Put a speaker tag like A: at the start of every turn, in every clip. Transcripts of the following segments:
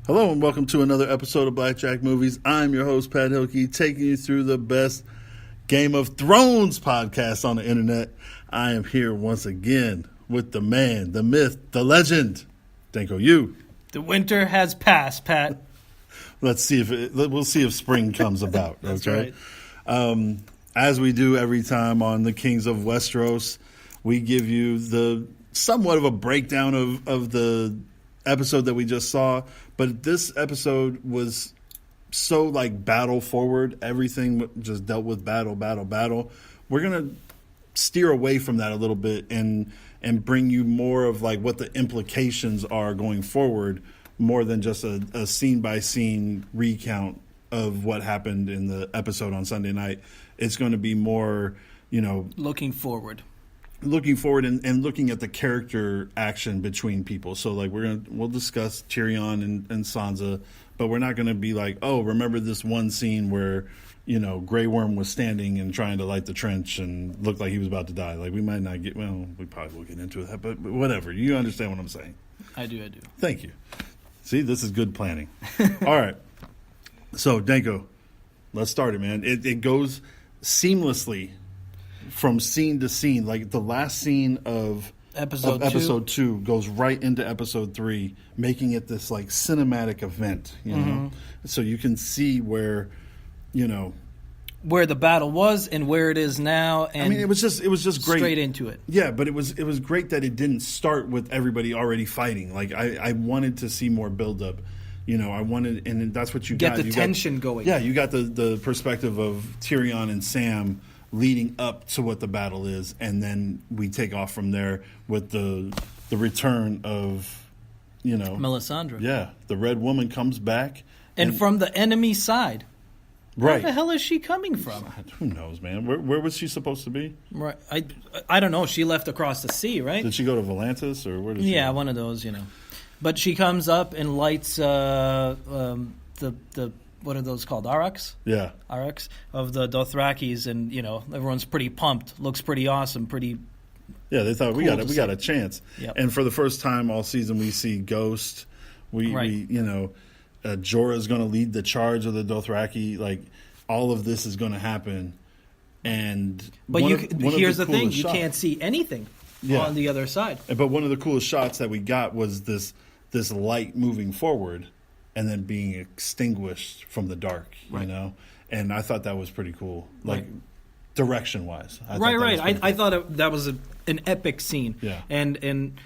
A: Hello and welcome to another episode of Blackjack Movies. I'm your host, Pat Hilke, taking you through the best Game of Thrones podcast on the internet. I am here once again with the man, the myth, the legend, Danko Yu.
B: The winter has passed, Pat.
A: We'll see if spring comes about.
B: That's
A: okay?
B: right.
A: As we do every time on the Kings of Westeros, we give you the somewhat of a breakdown of the episode that we just saw, but this episode was so like battle forward. Everything just dealt with battle. We're gonna steer away from that a little bit and bring you more of like what the implications are going forward, more than just a scene by scene recount of what happened in the episode on Sunday night. It's going to be more,
B: Looking forward
A: and looking at the character action between people. So like we'll discuss Tyrion and Sansa, but we're not going to be like, oh, remember this one scene where Grey Worm was standing and trying to light the trench and looked like he was about to die. Like we might not get, we probably will get into that, but whatever. You understand what I'm saying?
B: I do.
A: Thank you. See, this is good planning. All right. So Danko, let's start it, man. It goes seamlessly from scene to scene. Like the last scene of episode 2 goes right into episode 3, making it this like cinematic event, know? So you can see where
B: the battle was and where it is now. And
A: it was just great.
B: Straight into it.
A: Yeah, but it was great that it didn't start with everybody already fighting. Like I wanted to see more buildup. I wanted, and that's what you got.
B: Get the tension going.
A: Yeah, you got the perspective of Tyrion and Sam leading up to what the battle is, and then we take off from there with the return of
B: Melisandre.
A: Yeah, the Red Woman comes back,
B: and from the enemy side.
A: Right.
B: Where the hell is she coming from?
A: Who knows, man? Where was she supposed to be?
B: Right. I don't know. She left across the sea, right?
A: Did she go to Volantis or where did she go?
B: One of those, But she comes up and lights the what are those called? Araks?
A: Yeah.
B: Araks of the Dothrakis, and everyone's pretty pumped. Looks pretty awesome.
A: Yeah, they thought
B: cool
A: we got a chance.
B: Yep.
A: And for the first time all season, we see Ghost. Jorah's going to lead the charge of the Dothraki. Like all of this is going to happen. But
B: here's the thing: you can't see anything on the other side.
A: But one of the coolest shots that we got was this light moving forward and then being extinguished from the dark.
B: Right.
A: And I thought that was pretty cool, like direction wise.
B: Right. I thought that was an epic scene.
A: Yeah.
B: And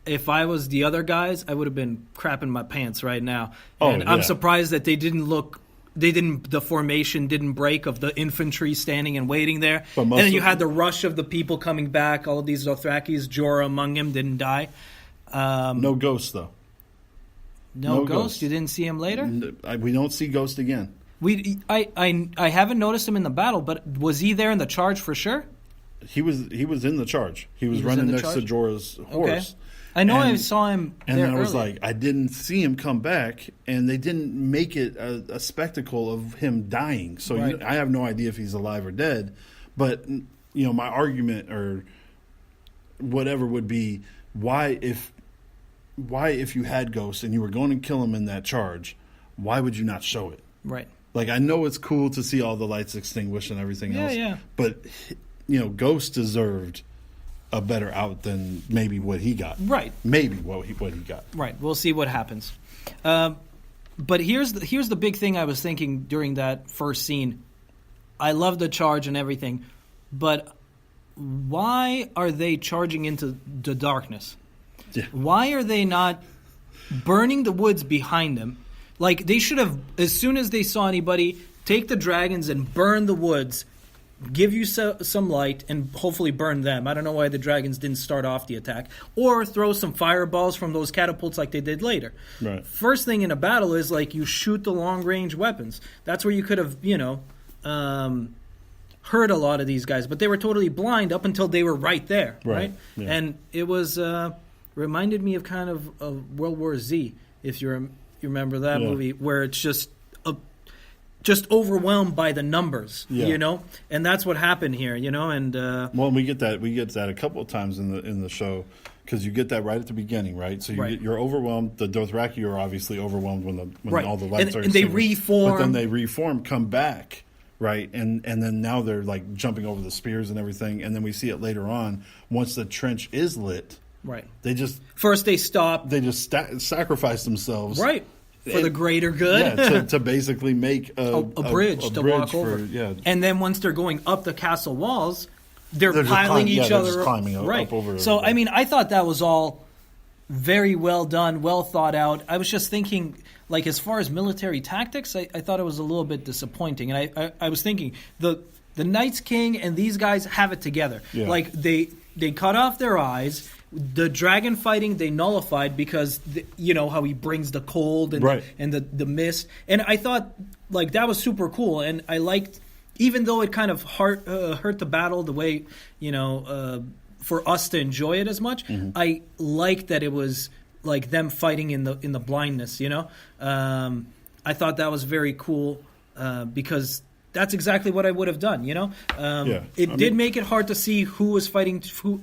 B: if I was the other guys, I would have been crapping my pants right now.
A: And
B: I'm surprised that the formation didn't break of the infantry standing and waiting there. And then you had the rush of the people coming back, all of these Dothrakis, Jorah among them didn't die.
A: No Ghost, though.
B: No Ghost? You didn't see him later?
A: We don't see Ghost again.
B: I haven't noticed him in the battle, but was he there in the charge for sure?
A: He was in the charge. He was running next to Jorah's horse. Okay.
B: I know I saw him
A: and
B: there
A: then I was
B: early.
A: like, I didn't see him come back, and they didn't make it a spectacle of him dying. So I have no idea if he's alive or dead. But my argument or whatever would be, why if you had Ghost and you were going to kill him in that charge, why would you not show it?
B: Right.
A: Like I know it's cool to see all the lights extinguished and everything else.
B: Yeah.
A: But Ghost deserved a better out than maybe what he got.
B: Right.
A: Maybe what he got.
B: Right. We'll see what happens. But here's the big thing I was thinking during that first scene. I love the charge and everything, but why are they charging into the darkness?
A: Yeah.
B: Why are they not burning the woods behind them? Like they should have, as soon as they saw anybody, take the dragons and burn the woods, give you some light, and hopefully burn them. I don't know why the dragons didn't start off the attack. Or throw some fireballs from those catapults like they did later.
A: Right.
B: First thing in a battle is like you shoot the long-range weapons. That's where you could have, hurt a lot of these guys. But they were totally blind up until they were right there. Right?
A: Yeah.
B: And it was reminded me of kind of World War Z, if you remember that movie, where it's just overwhelmed by the numbers, and that's what happened here, and
A: well, we get that a couple of times in the show, because you get that right at the beginning, right? So
B: Right.
A: you're overwhelmed. The Dothraki are obviously overwhelmed when
B: Right.
A: all the lights are
B: And they
A: extinguished.
B: reform.
A: But then they reform, come back, right? And then now they're like jumping over the spears and everything. And then we see it later on once the trench is lit.
B: Right.
A: They just
B: First they stop.
A: sacrifice themselves,
B: Right. For the greater good.
A: Yeah, to basically make a
B: bridge to
A: bridge
B: walk over.
A: Yeah.
B: And then once they're going up the castle walls, they're
A: just
B: piling each
A: they're
B: other
A: just climbing up,
B: right.
A: up over.
B: So I mean, I thought that was all very well done, well thought out. I was just thinking, like, as far as military tactics, I thought it was a little bit disappointing. And I was thinking the Night's King and these guys have it together.
A: Yeah.
B: Like they cut off their eyes. The dragon fighting they nullified because you know how he brings the cold and
A: right.
B: the mist, and I thought like that was super cool, and I liked, even though it kind of hurt the battle the way, you know, for us to enjoy it as much.
A: Mm-hmm.
B: I liked that it was like them fighting in the blindness, you know. I thought that was very cool because that's exactly what I would have done, you know? It did make it hard to see who was fighting who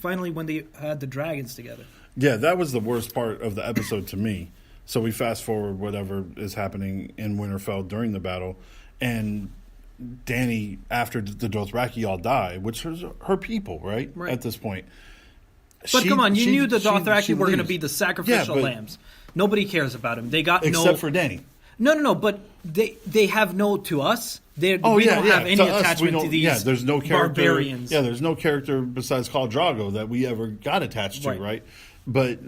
B: finally when they had the dragons together.
A: Yeah, that was the worst part of the episode to me. So we fast forward whatever is happening in Winterfell during the battle, and Dany, after the Dothraki all die, which was her people, right? At this point.
B: But come on, you knew the Dothraki were going to be the sacrificial
A: but,
B: lambs. Nobody cares about them. They got
A: except for Dany.
B: No, but they have no to us. We don't have any attachment to these
A: there's no character,
B: barbarians.
A: Yeah, there's no character besides Khal Drogo that we ever got attached to, right? But,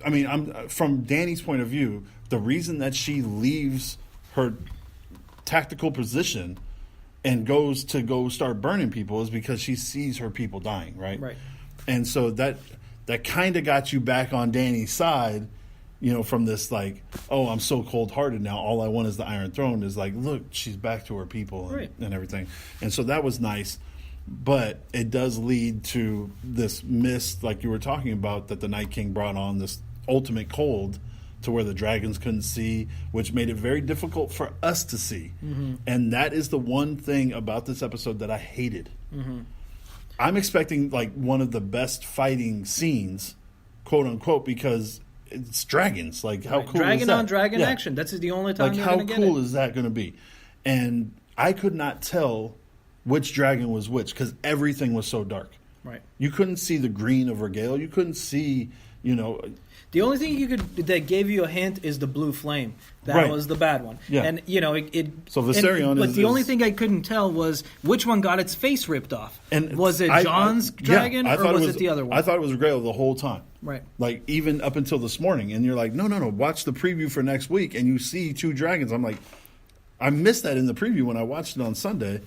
A: I mean, from Dany's point of view, the reason that she leaves her tactical position and goes to go start burning people is because she sees her people dying, right?
B: Right.
A: And so that kind of got you back on Dany's side, you know, from this like, oh, I'm so cold-hearted now. All I want is the Iron Throne. Is like, look, she's back to her people and everything. And so that was nice. But it does lead to this mist, like you were talking about, that the Night King brought on, this ultimate cold to where the dragons couldn't see, which made it very difficult for us to see. Mm-hmm. And that is the one thing about this episode that I hated. Mm-hmm. I'm expecting like one of the best fighting scenes, quote unquote, because it's dragons. Like, how cool
B: dragon
A: is that?
B: on dragon action. That's the only time
A: like,
B: you're
A: how
B: going to get it.
A: cool is that going to be? And I could not tell which dragon was which because everything was so dark.
B: Right.
A: You couldn't see the green of Rhaegal. You couldn't see, you know.
B: The only thing that gave you a hint is the blue flame. That was the bad one.
A: Yeah.
B: And you know
A: so Viserion
B: but the only thing I couldn't tell was which one got its face ripped off.
A: And
B: was it Jon's dragon or was it the other one?
A: I thought it was Rhaegal the whole time.
B: Right.
A: Like even up until this morning, and you're like, no, watch the preview for next week, and you see two dragons. I'm like, I missed that in the preview when I watched it on Sunday,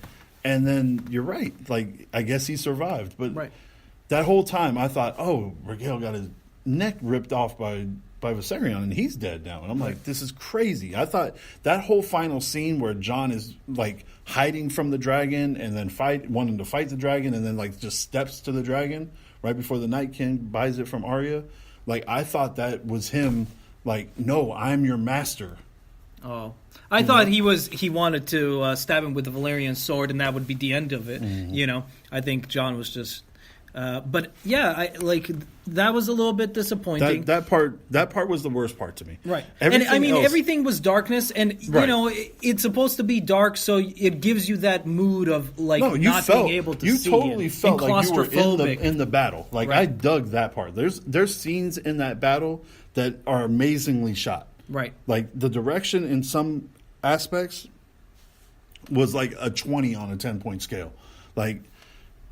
A: and then you're right. Like, I guess he survived, but that whole time I thought, oh, Rhaegal got his neck ripped off by Viserion, and he's dead now. And I'm like, this is crazy. I thought that whole final scene where Jon is like hiding from the dragon and then wanting to fight the dragon, and then like just steps to the dragon right before the Night King buys it from Arya. Like, I thought that was him. Like, no, I'm your master.
B: Oh, I thought he wanted to stab him with the Valyrian sword, and that would be the end of it. Mm-hmm. You know, I think Jon was just. But yeah, that was a little bit disappointing.
A: That part was the worst part to me.
B: Right.
A: Everything
B: everything was darkness, and you know it's supposed to be dark, so it gives you that mood of like being able to see.
A: You totally felt like you were in the battle. Like,
B: right.
A: I dug that part. There's scenes in that battle that are amazingly shot.
B: Right.
A: Like the direction in some aspects was like a 20 on a 10-point scale. Like,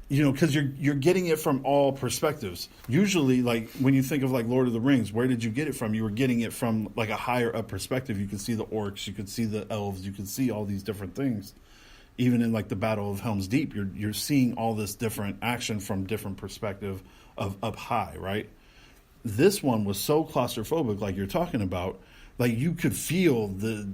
A: you know, because you're getting it from all perspectives. Usually, like, when you think of, like, Lord of the Rings, where did you get it from? You were getting it from, like, a higher-up perspective. You could see the orcs. You could see the elves. You could see all these different things. Even in, like, the Battle of Helm's Deep, you're seeing all this different action from different perspective of up high, right? This one was so claustrophobic, like you're talking about. Like, you could feel the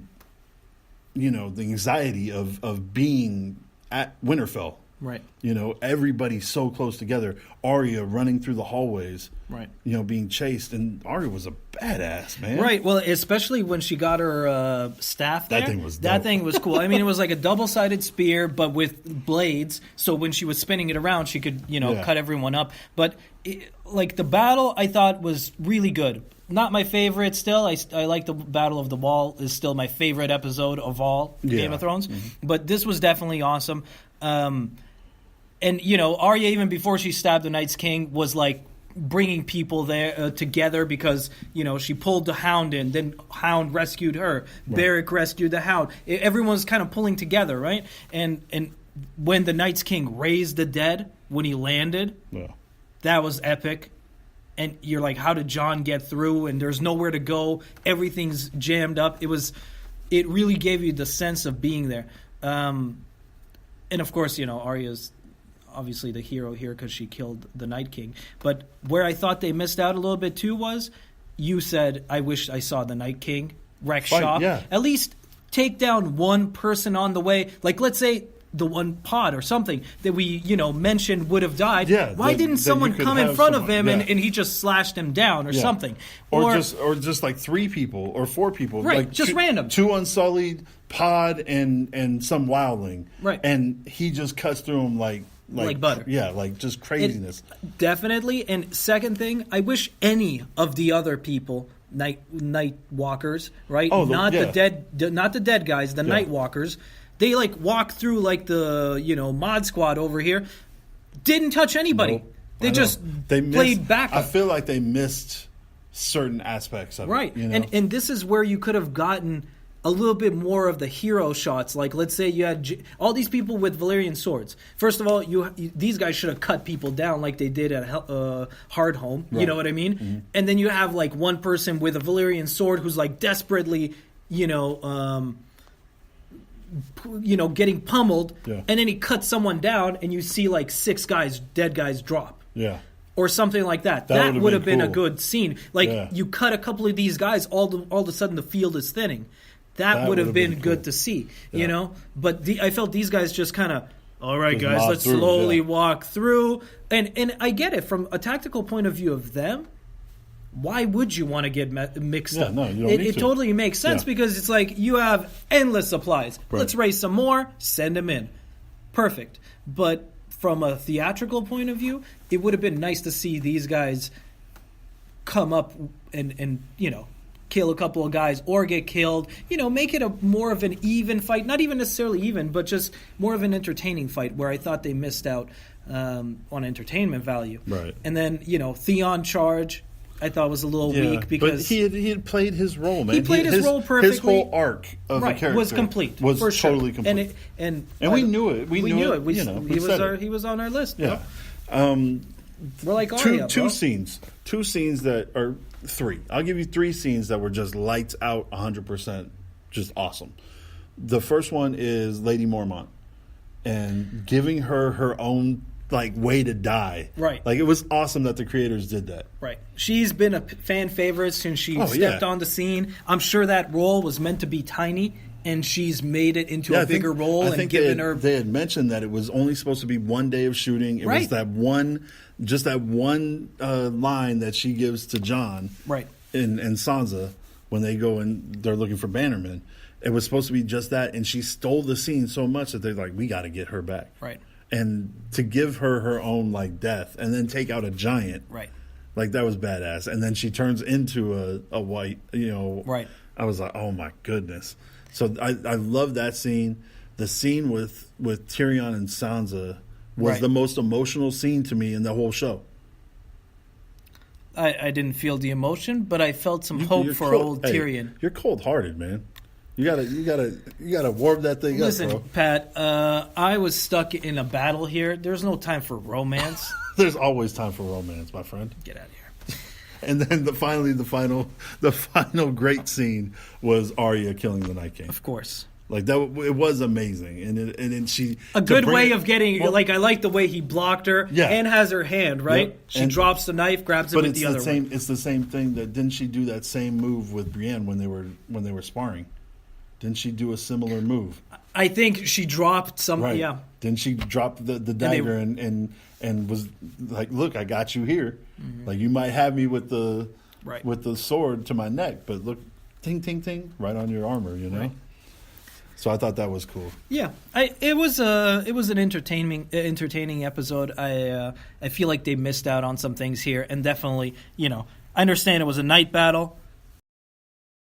A: anxiety of being at Winterfell.
B: Right.
A: You know, everybody's so close together. Arya running through the hallways.
B: Right. You
A: know, being chased. And Arya was a badass, man.
B: Right. Well, especially when she got her staff there.
A: That thing was dope.
B: That thing was cool. I mean, it was like a double-sided spear, but with blades. So when she was spinning it around, she could, cut everyone up. But like the battle I thought was really good. Not my favorite still. I like the Battle of the Wall is still my favorite episode of all Game of Thrones. Mm-hmm. But this was definitely awesome. And, Arya, even before she stabbed the Night's King, was like bringing people there together because, she pulled the Hound in. Then Hound rescued her. Right. Beric rescued the Hound. Everyone's kind of pulling together, right? And when the Night's King raised the dead, when he landed, that was epic. And you're like, how did Jon get through? And there's nowhere to go. Everything's jammed up. It really gave you the sense of being there. And of course, Arya's obviously the hero here because she killed the Night King. But where I thought they missed out a little bit too was, you said, I wish I saw the Night King wreck shop. Yeah. At least take down one person on the way. Like, let's say the one pod or something that we, mentioned would have died. Yeah, Why didn't someone come in front of him and he just slashed him down or something?
A: Or just like 3 people or 4 people.
B: Right,
A: like
B: just random.
A: 2 Unsullied, pod, and some wildling.
B: Right.
A: And he just cuts through them like
B: butter.
A: Yeah, like just craziness.
B: Definitely. And second thing, I wish any of the other people, night walkers, right? The dead guys, the night walkers. They walk through the mod squad over here, didn't touch anybody. Nope. They played backup.
A: I feel like they missed certain aspects of
B: it.
A: Right,
B: and this is where you could have gotten a little bit more of the hero shots. Like, let's say you had all these people with Valyrian swords. First of all, these guys should have cut people down like they did at Hardhome. Right. You know what I mean? Mm-hmm. And then you have one person with a Valyrian sword who's desperately, getting pummeled, and then he cuts someone down, and you see 6 dead guys drop.
A: Yeah.
B: Or something like that. That would have been cool. A good scene. You cut a couple of these guys, all of a sudden the field is thinning. That would have been good to see, But I felt these guys just kind of, all right, guys, let's slowly walk through. And I get it. From a tactical point of view of them, why would you want to get mixed up?
A: No, you don't need to.
B: It totally makes sense because it's you have endless supplies. Right. Let's raise some more, send them in. Perfect. But from a theatrical point of view, it would have been nice to see these guys come up and kill a couple of guys or get killed. Make it more of an even fight. Not even necessarily even, but just more of an entertaining fight where I thought they missed out on entertainment value.
A: Right.
B: And then, Theon charge, I thought was a little weak because...
A: But he had played his role, man.
B: He played his role perfectly.
A: His whole arc of the character
B: was complete.
A: Was
B: for
A: totally
B: sure.
A: complete.
B: And
A: we knew it. We knew it.
B: He was on our list.
A: Yeah.
B: We're like Arya,
A: two scenes that are 3. I'll give you 3 scenes that were just lights out 100%, just awesome. The first one is Lady Mormont and giving her own way to die.
B: Right.
A: It was awesome that the creators did that.
B: Right. She's been a fan favorite since she stepped on the scene. I'm sure that role was meant to be tiny, and she's made it into a bigger role. I think they
A: had mentioned that it was only supposed to be 1 day of shooting. It was that one line that she gives to Jon,
B: right,
A: and Sansa when they go and they're looking for Bannerman. It was supposed to be just that, and she stole the scene so much that they're like, we got to get her back.
B: Right.
A: And to give her own death and then take out a giant,
B: right?
A: That was badass. And then she turns into a white,
B: right.
A: I was like, oh my goodness. So I love that scene. The scene with Tyrion and Sansa was the most emotional scene to me in the whole show.
B: I didn't feel the emotion, but I felt some hope for old Tyrion.
A: You're cold-hearted, man. You gotta warm that thing up, bro.
B: Listen, Pat, I was stuck in a battle here. There's no time for romance.
A: There's always time for romance, my friend.
B: Get out of here.
A: And then the final great scene was Arya killing the Night King.
B: Of course.
A: That, it was amazing, and she
B: a good way of getting. I like the way he blocked her, and has her hand right. Yep. She drops the knife, grabs it with the other one.
A: It's the same thing. Didn't she do that same move with Brienne when they were sparring? Didn't she do a similar move?
B: I think she dropped something.
A: Right.
B: Yeah.
A: Didn't she drop the dagger and was like, "Look, I got you here. Mm-hmm. You might have me with the sword to my neck, but look, ting ting ting, right on your armor, Right. So I thought that was cool.
B: Yeah, it was an entertaining episode. I feel like they missed out on some things here, and definitely, I understand it was a night battle,